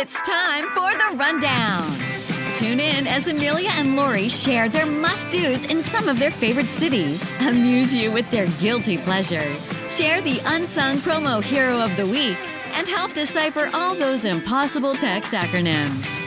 It's time for the rundown. Tune in as Amelia and Lori share their must-dos in some of their favorite cities, amuse you with their guilty pleasures, share the unsung promo hero of the week, and help decipher all those impossible text acronyms.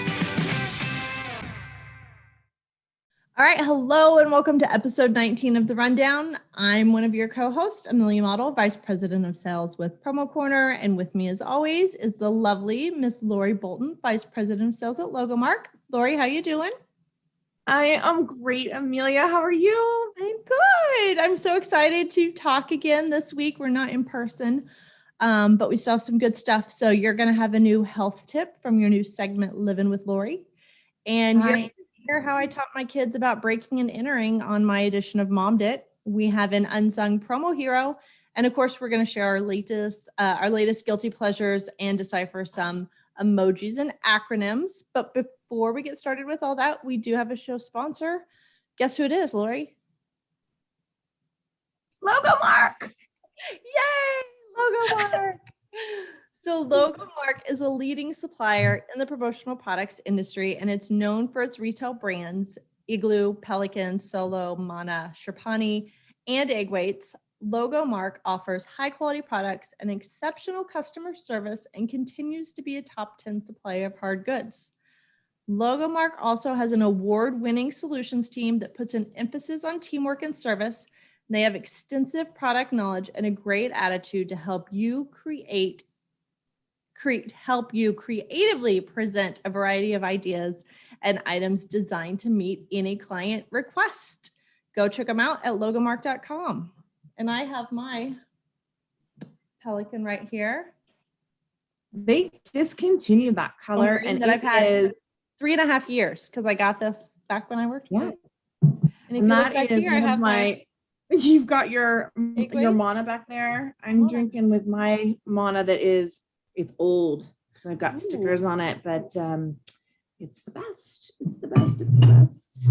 All right, hello and welcome to episode 19 of The Rundown. I'm one of your co-hosts, Amelia Madl, Vice President of Sales with Promo Corner, and with me as always is the lovely Miss Lori Bolton, Vice President of Sales at Logomark. Lori, how you doing? I am great, Amelia. How are you? I'm good. I'm so excited to talk again this week. We're not in person, but we still have some good stuff. So you're going to have a new health tip from your new segment, Living with Lori, and you're going to hear how I taught my kids about breaking and entering on my edition of Mommed It. We have an unsung promo hero, and of course, we're going to share our latest guilty pleasures and decipher some emojis and acronyms. But before we get started with all that, we do have a show sponsor. Guess who it is, Lori? Logomark. Yay, Logomark. So Logomark is a leading supplier in the promotional products industry, and it's known for its retail brands, Igloo, Pelican, Solo, Mana, Sherpani, and Egg Weights. Logomark offers high-quality products and exceptional customer service and continues to be a top 10 supplier of hard goods. Logomark also has an award-winning solutions team that puts an emphasis on teamwork and service. They have extensive product knowledge and a great attitude to help you creatively present a variety of ideas and items designed to meet any client request. Go check them out at logomark.com. And I have my Pelican right here. They discontinued that color, and that I've had 3.5 years because I got this back when I worked. Yeah, and that is here, I have my. You've got your Mana back there. I'm drinking with my Mana that is. It's old because I've got stickers on it, but it's the best. It's the best. It's the best.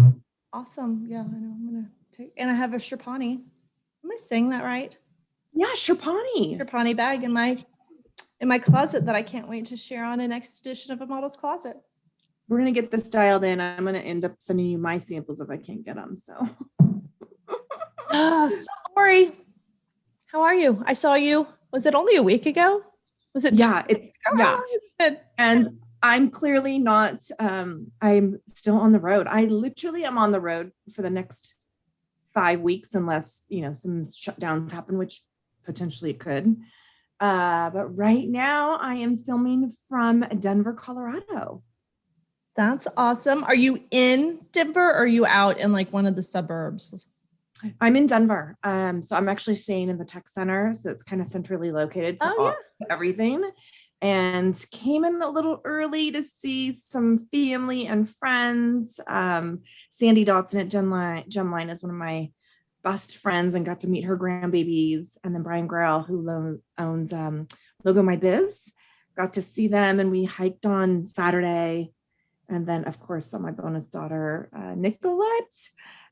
Awesome. Yeah, I know. I'm gonna take, and I have a Sherpani. Am I saying that right? Yeah, Sherpani bag in my closet that I can't wait to share on a next edition of A Model's Closet. We're gonna get this dialed in. I'm gonna end up sending you my samples if I can't get them. So, so Lori, how are you? I saw you. Was it only a week ago? Was it? Yeah, and I'm clearly not, I'm still on the road. I literally am on the road for the next 5 weeks, unless, some shutdowns happen, which potentially it could. But right now I am filming from Denver, Colorado. That's awesome. Are you in Denver or are you out in like one of the suburbs? I'm in Denver. So I'm actually staying in the tech center. So it's kind of centrally located to everything. And came in a little early to see some family and friends. Sandy Dotson at Gemline is one of my best friends and got to meet her grandbabies. And then Brian Grail, who owns Logo My Biz, got to see them. And we hiked on Saturday. And then, of course, saw my bonus daughter, Nicolette.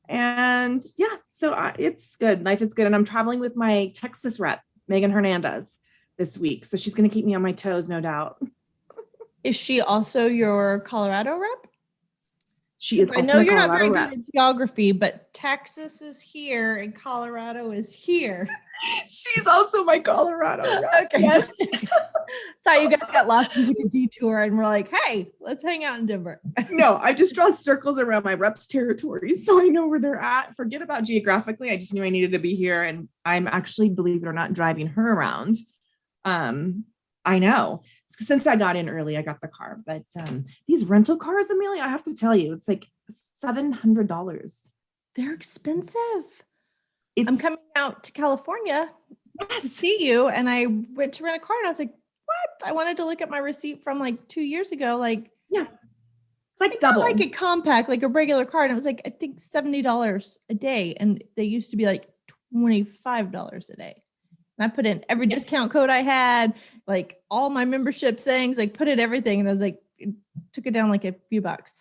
And yeah, so it's good. Life is good. And I'm traveling with my Texas rep, Megan Hernandez, this week. So she's going to keep me on my toes, no doubt. Is she also your Colorado rep? She is. I know you're not very good at geography, but Texas is here and Colorado is here. She's also my Colorado rep. Okay. Yes. Thought you guys got lost and took a detour and we're like, hey, let's hang out in Denver. No, I just draw circles around my reps' territory so I know where they're at. Forget about geographically. I just knew I needed to be here. And I'm actually, believe it or not, driving her around. I know. Since I got in early, I got the car. But these rental cars, Amelia, I have to tell you, it's like $700. They're expensive. I'm coming out to California to see you, and I went to rent a car, and I was like, what? I wanted to look at my receipt from like 2 years ago. Like, yeah, it's like double. Like a compact, like a regular car, and it was like, I think $70 a day, and they used to be like $25 a day. And I put in every discount code I had, like all my membership things, like put in everything, and I was like, it took it down like a few bucks.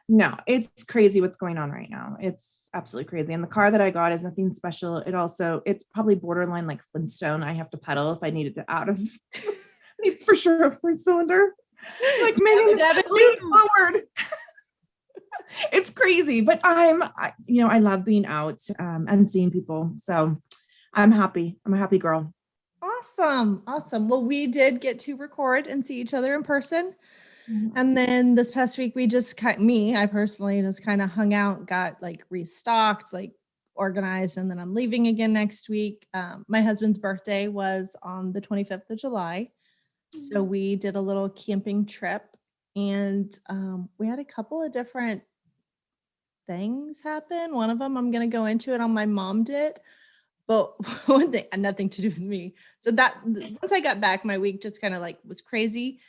No, it's crazy what's going on right now. It's absolutely crazy. And the car that I got is nothing special. It's probably borderline like Flintstone. I have to pedal if I needed to out of, it's for sure a 4-cylinder. Like, Megan, lean forward. It's crazy, but I love being out and seeing people. So I'm happy. I'm a happy girl. Awesome. Awesome. Well, we did get to record and see each other in person. And then this past week, I personally just kind of hung out, got like restocked, like organized, and then I'm leaving again next week. My husband's birthday was on the 25th of July. So we did a little camping trip, and we had a couple of different things happen. One of them I'm going to go into it on my mom did, but one thing had nothing to do with me. So that once I got back, my week just kind of like was crazy.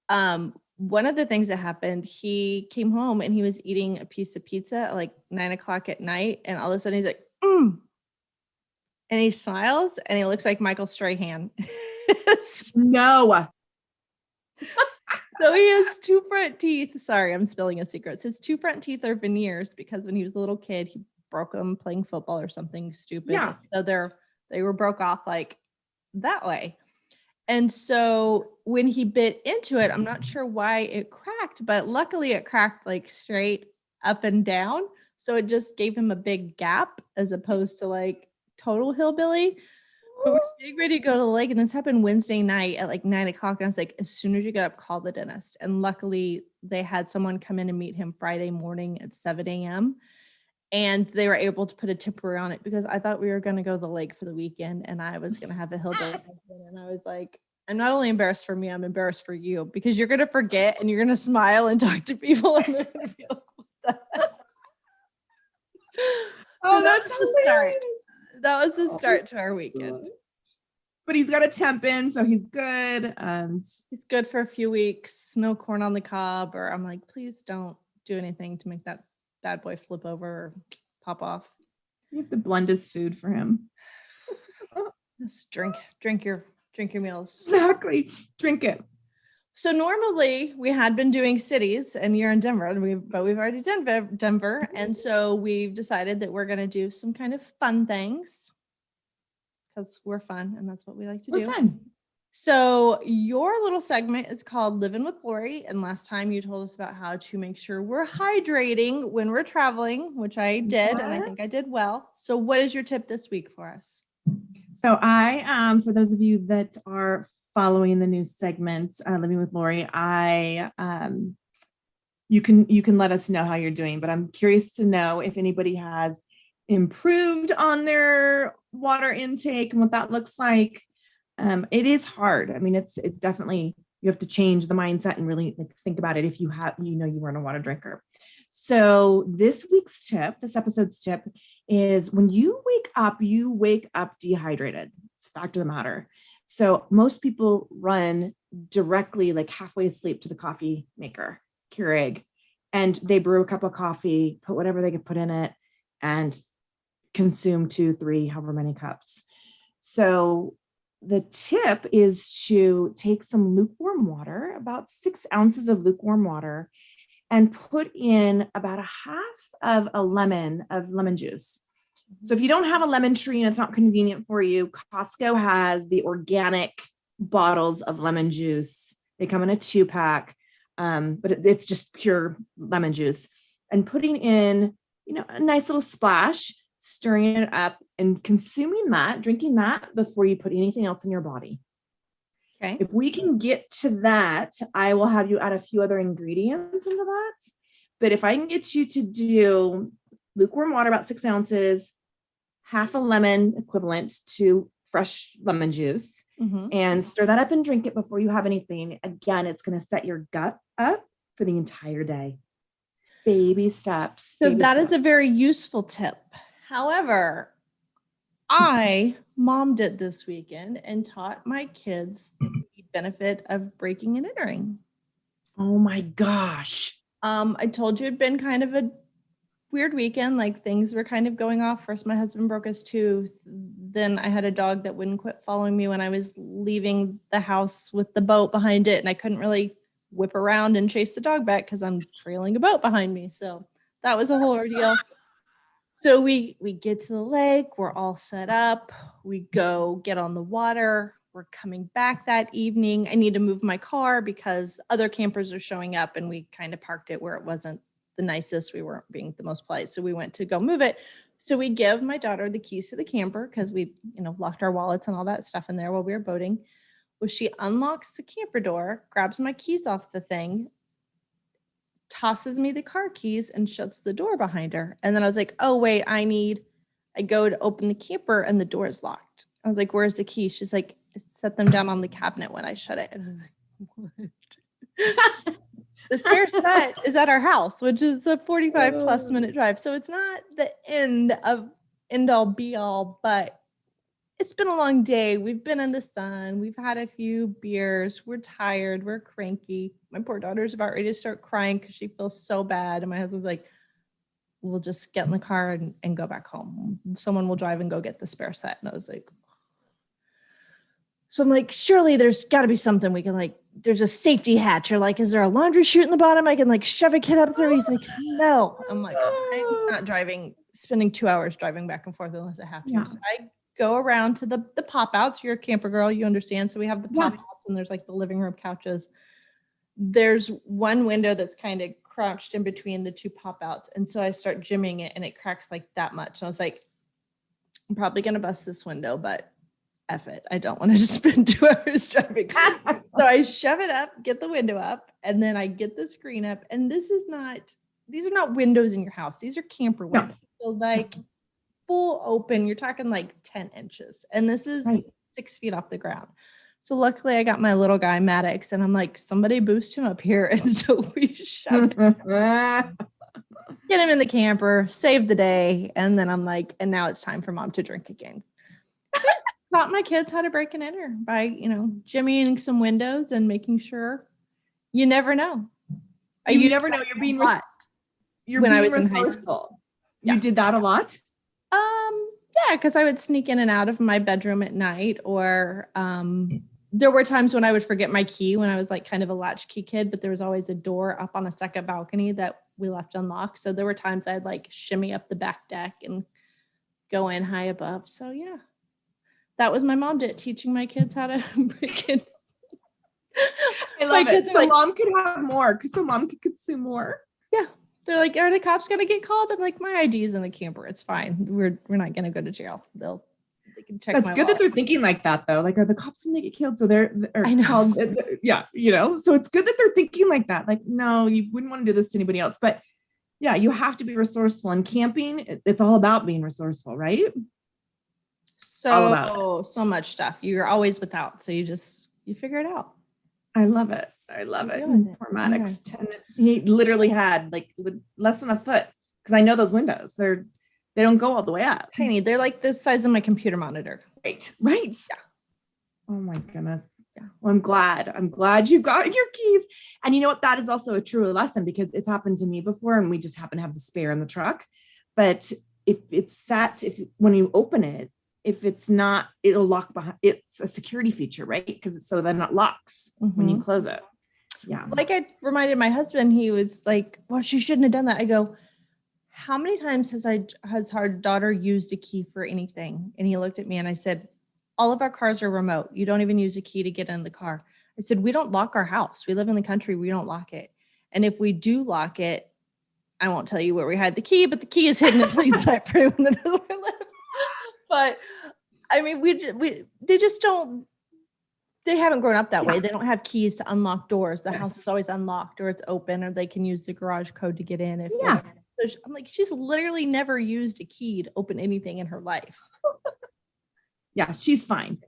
One of the things that happened, he came home and he was eating a piece of pizza at like 9:00 at night. And all of a sudden he's like, and he smiles and he looks like Michael Strahan. No. So he has two front teeth. Sorry, I'm spilling a secret. His two front teeth are veneers because when he was a little kid, he broke them playing football or something stupid. Yeah. So they were broke off like that way. And so when he bit into it, I'm not sure why it cracked, but luckily it cracked like straight up and down. So it just gave him a big gap as opposed to like total hillbilly. But we're getting ready to go to the lake, and this happened Wednesday night at like 9:00. And I was like, as soon as you get up, call the dentist. And luckily they had someone come in and meet him Friday morning at 7 a.m. And they were able to put a temporary on it because I thought we were going to go to the lake for the weekend and I was going to have a hillbilly husband. And I was like, I'm not only embarrassed for me, I'm embarrassed for you because you're going to forget and you're going to smile and talk to people and they're going to be like, what the heck? Oh, that's the start. That was the start to our weekend. But he's got a temp in, so he's good. And he's good for a few weeks. No corn on the cob. Or I'm like, please don't do anything to make that bad boy flip over or pop off. You have to blend his food for him. Just drink your meals. Exactly. Drink it. So normally we had been doing cities and you're in Denver, but we've already done Denver. And so we've decided that we're going to do some kind of fun things because we're fun and that's what we like to do. Fun. So your little segment is called Living with Lori. And last time you told us about how to make sure we're hydrating when we're traveling, which I did. And I think I did well. So what is your tip this week for us? So for those of you that are following the new segment, Living with Lori, you can let us know how you're doing, but I'm curious to know if anybody has improved on their water intake and what that looks like. It is hard. I mean, it's definitely, you have to change the mindset and really think about it if you weren't a water drinker. So this episode's tip is when you wake up dehydrated. It's a fact of the matter. So most people run directly like halfway asleep to the coffee maker, Keurig, and they brew a cup of coffee, put whatever they could put in it, and consume 2, 3, however many cups. So the tip is to take some lukewarm water, about 6 ounces of lukewarm water, and put in about a half of a lemon juice. So if you don't have a lemon tree and it's not convenient for you, Costco has the organic bottles of lemon juice. They come in a 2-pack, but it's just pure lemon juice. And putting in, a nice little splash, stirring it up and drinking that before you put anything else in your body. Okay. If we can get to that, I will have you add a few other ingredients into that. But if I can get you to do lukewarm water, about 6 ounces, half a lemon equivalent to fresh lemon juice, and stir that up and drink it before you have anything. Again, it's going to set your gut up for the entire day. Baby steps. So that is a very useful tip. However, I mommed it this weekend and taught my kids the benefit of breaking and entering. Oh my gosh. I told you it'd been kind of a weird weekend. Like things were kind of going off. First, my husband broke his tooth. Then I had a dog that wouldn't quit following me when I was leaving the house with the boat behind it. And I couldn't really whip around and chase the dog back because I'm trailing a boat behind me. So that was a whole ordeal. So we get to the lake. We're all set up. We go get on the water. we're coming back that evening. I need to move my car because other campers are showing up, and we kind of parked it where it wasn't the nicest. We weren't being the most polite. So we went to go move it. So we give my daughter the keys to the camper because we, locked our wallets and all that stuff in there while we were boating. Well, she unlocks the camper door, grabs my keys off the thing, tosses me the car keys, and shuts the door behind her. And then I was like, oh, wait, I go to open the camper and the door is locked. I was like, where's the key? She's like, I set them down on the cabinet when I shut it. And I was like, what? The spare set is at our house, which is a 45 plus minute drive. So it's not the end all be all, but it's been a long day. We've been in the sun. We've had a few beers. We're tired. We're cranky. My poor daughter's about ready to start crying because she feels so bad. And my husband's like, we'll just get in the car and go back home. Someone will drive and go get the spare set. And I was like, so I'm like, surely there's got to be something we can there's a safety hatch, or is there a laundry chute in the bottom I can shove a kid up through? He's like, no. I'm like, I'm not spending 2 hours driving back and forth unless I have to. Yeah. So I go around to the pop outs. You're a camper girl, you understand. So we have the pop outs, and there's the living room couches. There's one window that's kind of crouched in between the two pop outs. And so I start jimmying it, and it cracks that much. And I was like, I'm probably going to bust this window, but F it. I don't want to just spend 2 hours driving. So I shove it up, get the window up, and then I get the screen up. And these are not windows in your house. These are camper windows. No. So full open, you're talking 10 inches. And this is 6 feet off the ground. So luckily I got my little guy, Maddox, and I'm like, somebody boost him up here. And so we shoved him. Get him in the camper, save the day. And then I'm like, and now it's time for mom to drink again. So I taught my kids how to break and enter by, jimmying some windows and making sure. You never know. You never know. You're being when I was in high school. You did that a lot? Yeah, because I would sneak in and out of my bedroom at night, or there were times when I would forget my key when I was kind of a latchkey kid, but there was always a door up on a second balcony that we left unlocked. So there were times I'd shimmy up the back deck and go in high above. So yeah, that was my mom teaching my kids how to break in. I love it. So mom could have more, so mom could consume more. Yeah. They're like, are the cops going to get called? I'm like, my ID's in the camper. It's fine. We're not going to go to jail. They can check. That's good that they're thinking like that, though. Are the cops going to get killed? So they're called. Yeah, So it's good that they're thinking like that. No, you wouldn't want to do this to anybody else. But yeah, you have to be resourceful. And camping, it's all about being resourceful, right? So much stuff. You're always without. So you figure it out. I love it. Poor Maddox. He literally had less than a foot, because I know those windows. They don't go all the way up. Tiny. They're the size of my computer monitor. Right. Yeah. Oh my goodness. Yeah. Well, I'm glad you got your keys. And you know what? That is also a true lesson, because it's happened to me before, and we just happen to have the spare in the truck. But when you open it, if it's not, it'll lock behind. It's a security feature, right? Because so then it locks when you close it. Yeah. I reminded my husband, he was like, well, she shouldn't have done that. I go, how many times has our daughter used a key for anything? And he looked at me and I said, all of our cars are remote. You don't even use a key to get in the car. I said, we don't lock our house. We live in the country. We don't lock it. And if we do lock it, I won't tell you where we hide the key, but the key is hidden in plain sight for anyone that knows where I live. But I mean, they just don't. They haven't grown up that way. They don't have keys to unlock doors. The house is always unlocked, or it's open, or they can use the garage code to get in. So I'm like, she's literally never used a key to open anything in her life. Yeah, she's fine.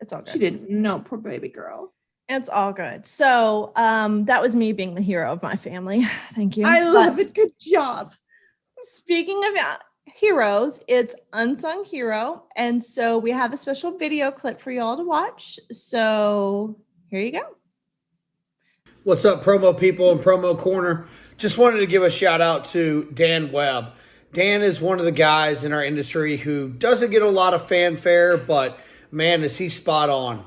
It's all good. She didn't. No, poor baby girl. It's all good. So that was me being the hero of my family. Thank you. I love it. Good job. Speaking of heroes, it's Unsung Hero. And so we have a special video clip for y'all to watch. So here you go. What's up, promo people and promo corner? Just wanted to give a shout out to Dan Webb. Dan is one of the guys in our industry who doesn't get a lot of fanfare, but man, is he spot on.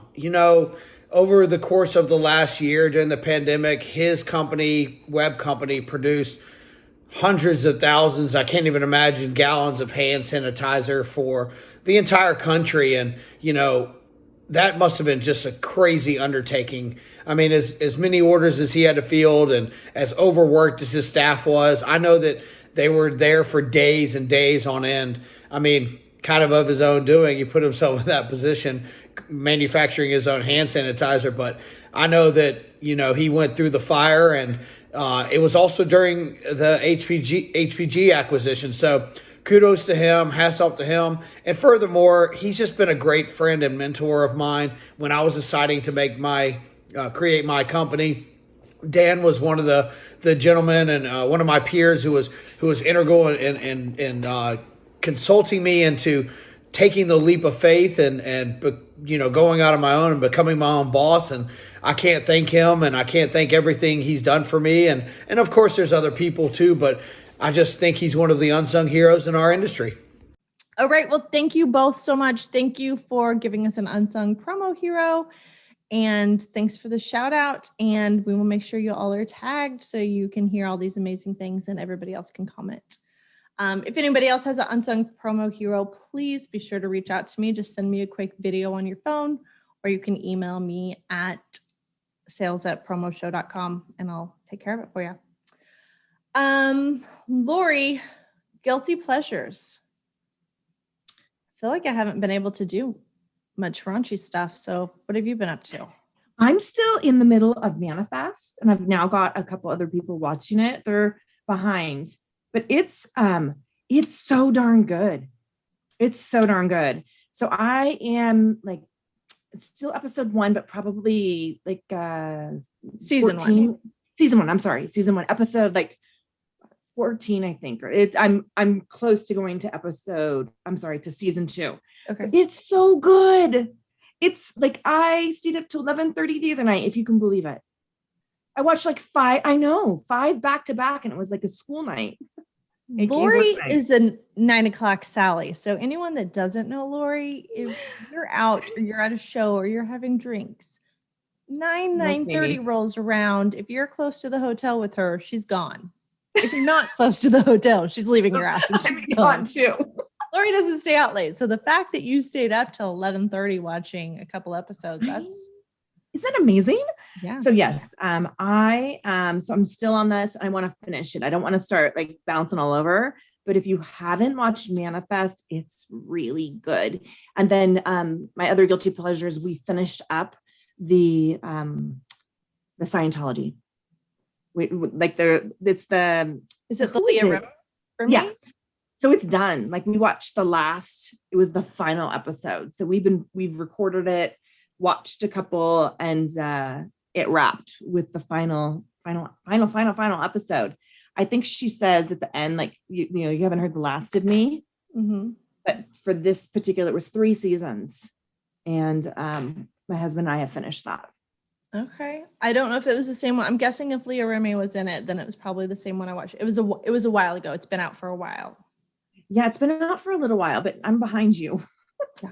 Over the course of the last year during the pandemic, his company, Webb Company, produced hundreds of thousands, I can't even imagine, gallons of hand sanitizer for the entire country. And, that must have been just a crazy undertaking. I mean, as many orders as he had to field and as overworked as his staff was, I know that they were there for days and days on end. I mean, kind of his own doing. He put himself in that position, manufacturing his own hand sanitizer. But I know that, he went through the fire, and it was also during the HPG acquisition. So kudos to him, hats off to him. And furthermore, he's just been a great friend and mentor of mine when I was deciding to make create my company. Dan was one of the gentlemen and one of my peers who was integral in consulting me into taking the leap of faith and going out on my own and becoming my own boss. And I can't thank him, and I can't thank everything he's done for me. And of course, there's other people too, but I just think he's one of the unsung heroes in our industry. All right. Well, thank you both so much. Thank you for giving us an unsung promo hero. And thanks for the shout out. And we will make sure you all are tagged so you can hear all these amazing things and everybody else can comment. If anybody else has an unsung promo hero, please be sure to reach out to me. Just send me a quick video on your phone, or you can email me at sales@promoshow.com and I'll take care of it for you. Lori, guilty pleasures. I feel like I haven't been able to do much raunchy stuff. So what have you been up to? I'm still in the middle of Manifest, and I've now got a couple other people watching it. They're behind, but it's so darn good. It's so darn good. So I am like, it's still episode 1, but probably like season 14, season 1. I'm sorry, season 1, episode like 14, I think. I'm close to going to season 2. Okay. It's so good. It's like I stayed up till 11:30 the other night, if you can believe it. I watched like 5 back to back, and it was like a school night. Lori is a 9 o'clock Sally. So anyone that doesn't know Lori, if you're out or you're at a show or you're having drinks, 9:30 rolls around. If you're close to the hotel with her, she's gone. If you're not close to the hotel, she's leaving your ass. I'm gone too. Lori doesn't stay out late. So the fact that you stayed up till 11:30 watching a couple episodes, isn't that amazing? Yeah. So yes, so I'm still on this. I want to finish it. I don't want to start like bouncing all over, but if you haven't watched Manifest, it's really good. And then my other guilty pleasures, we finished up the Scientology. Is it the Leah Rim for me? Yeah. So it's done. Like we watched it was the final episode. So we've recorded it, watched a couple, and it wrapped with the final episode. I think she says at the end, like, you haven't heard the last of me, but for this particular, it was 3 seasons, and my husband and I have finished that. Okay. I don't know if it was the same one. I'm guessing if Leah Remy was in it, then it was probably the same one I watched. It was a while ago. It's been out for a while. Yeah, it's been out for a little while, but I'm behind you. Yeah.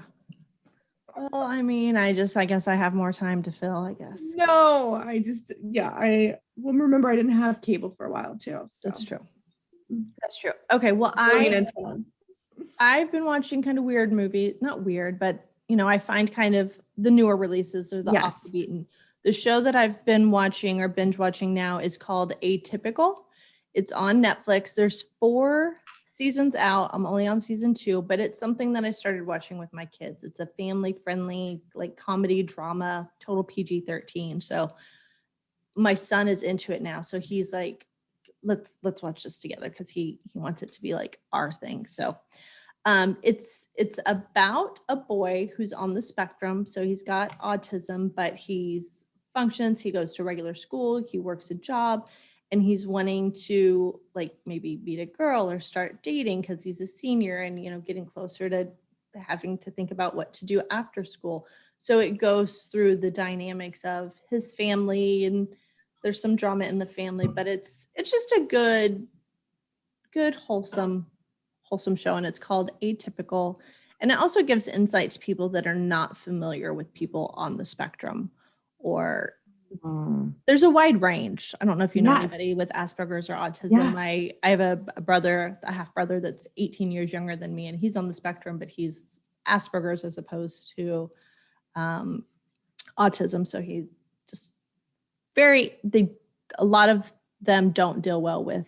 Well, I mean, I guess I have more time to fill, I guess. No, I remember I didn't have cable for a while too. So. That's true. Okay. Well, I've been watching kind of weird movies, not weird, but I find kind of the newer releases or the off the beaten. The show that I've been watching or binge watching now is called Atypical. It's on Netflix. There's 4 seasons out. I'm only on season 2, but it's something that I started watching with my kids. It's a family friendly, like comedy drama, total PG-13. So my son is into it now. So he's like, let's watch this together, because he wants it to be like our thing. So it's about a boy who's on the spectrum. So he's got autism, but he's functions. He goes to regular school. He works a job. And he's wanting to like maybe meet a girl or start dating because he's a senior and, getting closer to having to think about what to do after school. So it goes through the dynamics of his family, and there's some drama in the family, but it's just a good, wholesome show. And it's called Atypical. And it also gives insight to people that are not familiar with people on the spectrum, or there's a wide range. I don't know if you know anybody with Asperger's or autism. Yeah. I have a half brother that's 18 years younger than me, and he's on the spectrum, but he's Asperger's as opposed to autism. So he just a lot of them don't deal well with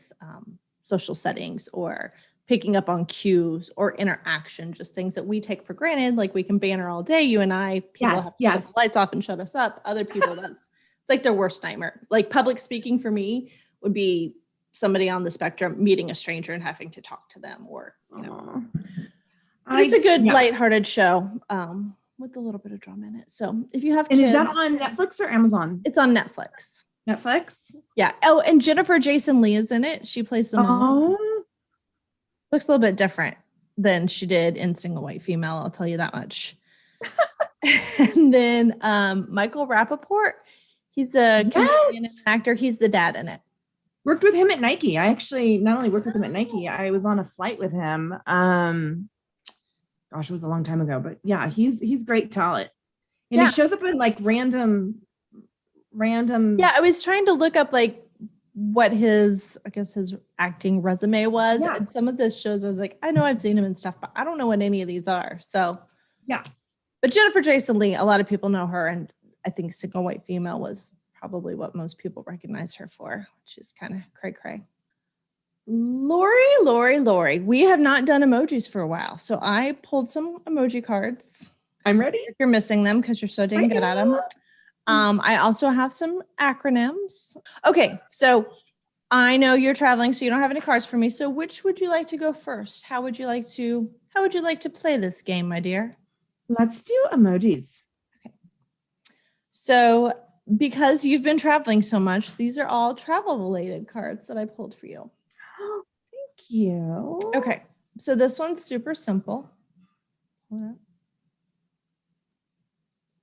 social settings or picking up on cues or interaction, just things that we take for granted. Like we can banter all day, you and I, people have to shut the lights off and shut us up. Other people, it's like their worst nightmare. Like public speaking for me would be somebody on the spectrum meeting a stranger and having to talk to them, or, you know, but it's a good lighthearted show with a little bit of drama in it. So if you have kids. And is that on Netflix or Amazon? It's on Netflix. Netflix? Yeah. Oh, and Jennifer Jason Leigh is in it. She plays the mom. Looks a little bit different than she did in Single White Female, I'll tell you that much. And then Michael Rappaport, he's a comedian and an actor. He's the dad in it. Worked with him at Nike. I actually not only worked with him at Nike, I was on a flight with him. Gosh, it was a long time ago, but yeah, he's great talent. And he shows up in like random. Yeah, I was trying to look up like what his acting resume was. Yeah. And some of this shows I was like, I know I've seen him and stuff, but I don't know what any of these are. So yeah. But Jennifer Jason Leigh, a lot of people know her, and I think Single White Female was probably what most people recognize her for, which is kind of cray-cray. Lori. We have not done emojis for a while, so I pulled some emoji cards. I'm ready. If you're missing them because you're so dang good at them. I also have some acronyms. Okay, so I know you're traveling, so you don't have any cards for me. So which would you like to go first? How would you like to play this game, my dear? Let's do emojis. Okay. So because you've been traveling so much, these are all travel-related cards that I pulled for you. Oh, thank you. Okay, so this one's super simple.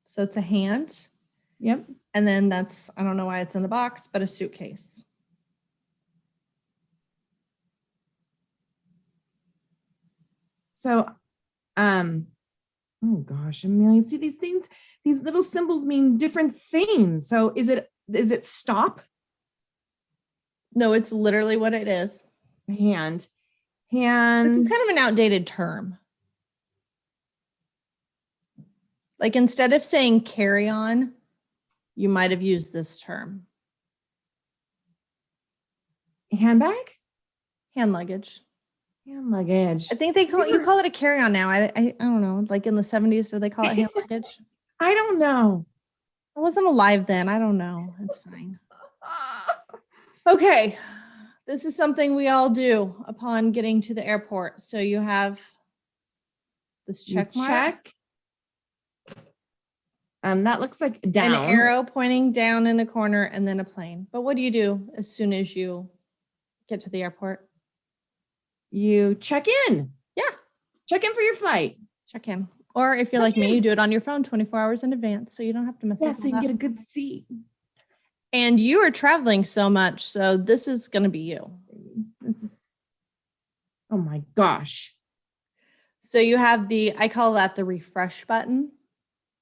So it's a hand. Yep. And then I don't know why it's in the box, but a suitcase. So, oh gosh, Amelia, see these things, these little symbols mean different things. So is it stop? No, it's literally what it is. Hand. This is kind of an outdated term. Like instead of saying carry on, you might have used this term. Handbag? Hand luggage. Hand luggage. I think you call it a carry on now. I don't know. Like in the 70s, did they call it hand luggage? I don't know. I wasn't alive then. I don't know. It's fine. Okay. This is something we all do upon getting to the airport. So you have this check mark. Check. That looks like down. An arrow pointing down in the corner and then a plane. But what do you do as soon as you get to the airport? You check in. Yeah. Check in for your flight. Check in. Or if you're like me, you do it on your phone 24 hours in advance. So you don't have to mess with so you can get a good seat. And you are traveling so much. So this is going to be you. Oh my gosh. So you have I call that the refresh button.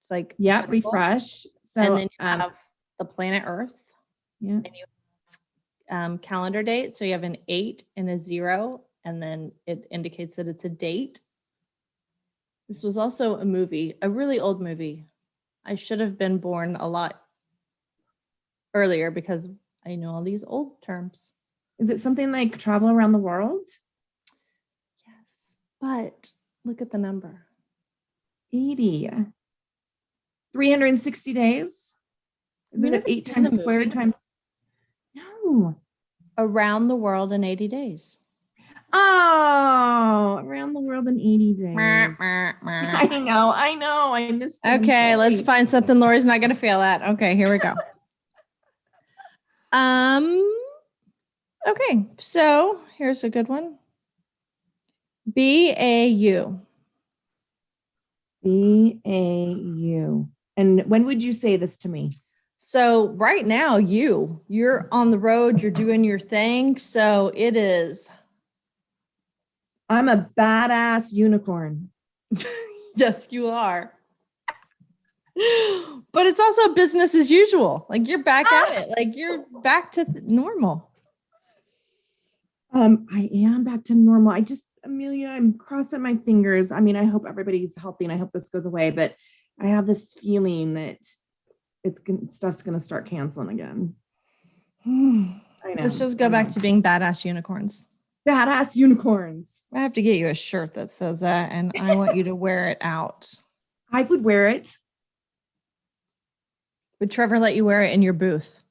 It's like, refresh. So, and then you have the planet Earth. Yeah. And you have calendar date. So you have an 8 and a 0, and then it indicates that it's a date. This was also a movie, a really old movie. I should have been born a lot earlier because I know all these old terms. Is it something like travel around the world? Yes, but look at the number. 80. 360 days? Isn't it 8 times squared times? No. Around the world in 80 days. Oh, around the world in 80 days. I know. I missed it. Okay, let's find something Lori's not going to fail at. Okay, here we go. Okay, so here's a good one. BAU. BAU. And when would you say this to me? So right now, you're on the road, you're doing your thing. So it is. I'm a badass unicorn. Yes, you are. But it's also business as usual. Like you're back at it. Like you're back to normal. I am back to normal. Amelia, I'm crossing my fingers. I mean, I hope everybody's healthy and I hope this goes away, but I have this feeling that stuff's gonna start canceling again. I know. Let's just go back to being badass unicorns. Badass unicorns. I have to get you a shirt that says that, and I want you to wear it out. I would wear it. Would Trevor let you wear it in your booth?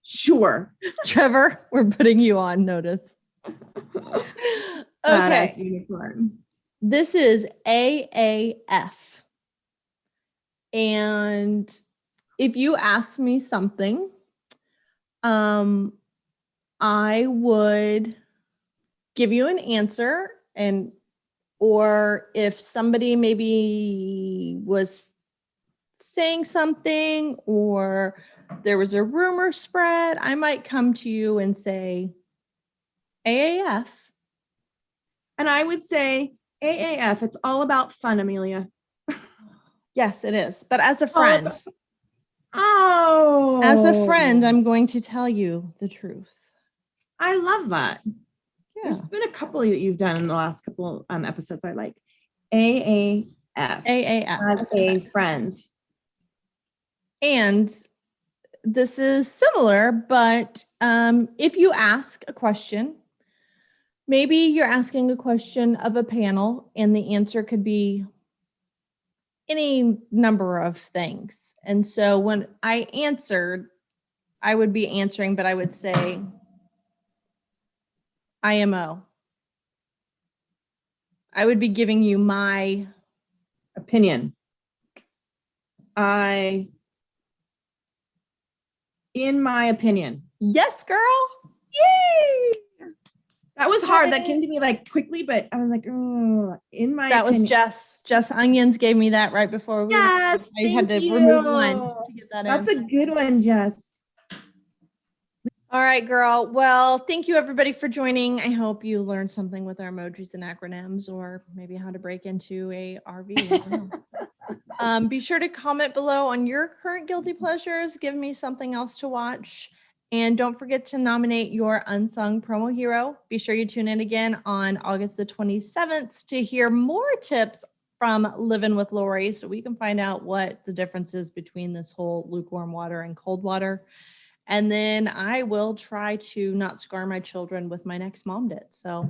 Sure. Trevor, we're putting you on notice. Badass Okay. unicorn. This is AAF. And if you ask me something, I would give you an answer, or if somebody maybe was saying something or there was a rumor spread, I might come to you and say AAF. And I would say AAF, it's all about fun, Amelia. Yes, it is. But as a friend, as a friend, I'm going to tell you the truth. I love that. Yeah. There's been a couple that you've done in the last couple episodes I like. AAF. AAF. As a friend. And this is similar, but if you ask a question, maybe you're asking a question of a panel and the answer could be any number of things. And so when I answered, I would be answering, but I would say IMO. I would be giving you my opinion. In my opinion. Yes, girl. Yay! That was hard. That came to me like quickly, but I was like, oh, in my that opinion. was Jess Onions gave me that right before we yes, I had to remove one to get that That's in. a good one, Jess. All right, girl. Well, thank you everybody for joining. I hope you learned something with our emojis and acronyms, or maybe how to break into a RV. I don't know. Be sure to comment below on your current guilty pleasures. Give me something else to watch. And don't forget to nominate your unsung promo hero. Be sure you tune in again on August the 27th to hear more tips from Living with Lori, so we can find out what the difference is between this whole lukewarm water and cold water. And then I will try to not scar my children with my next mom did. So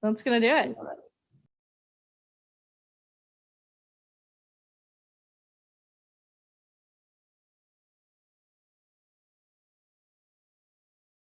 that's going to do it.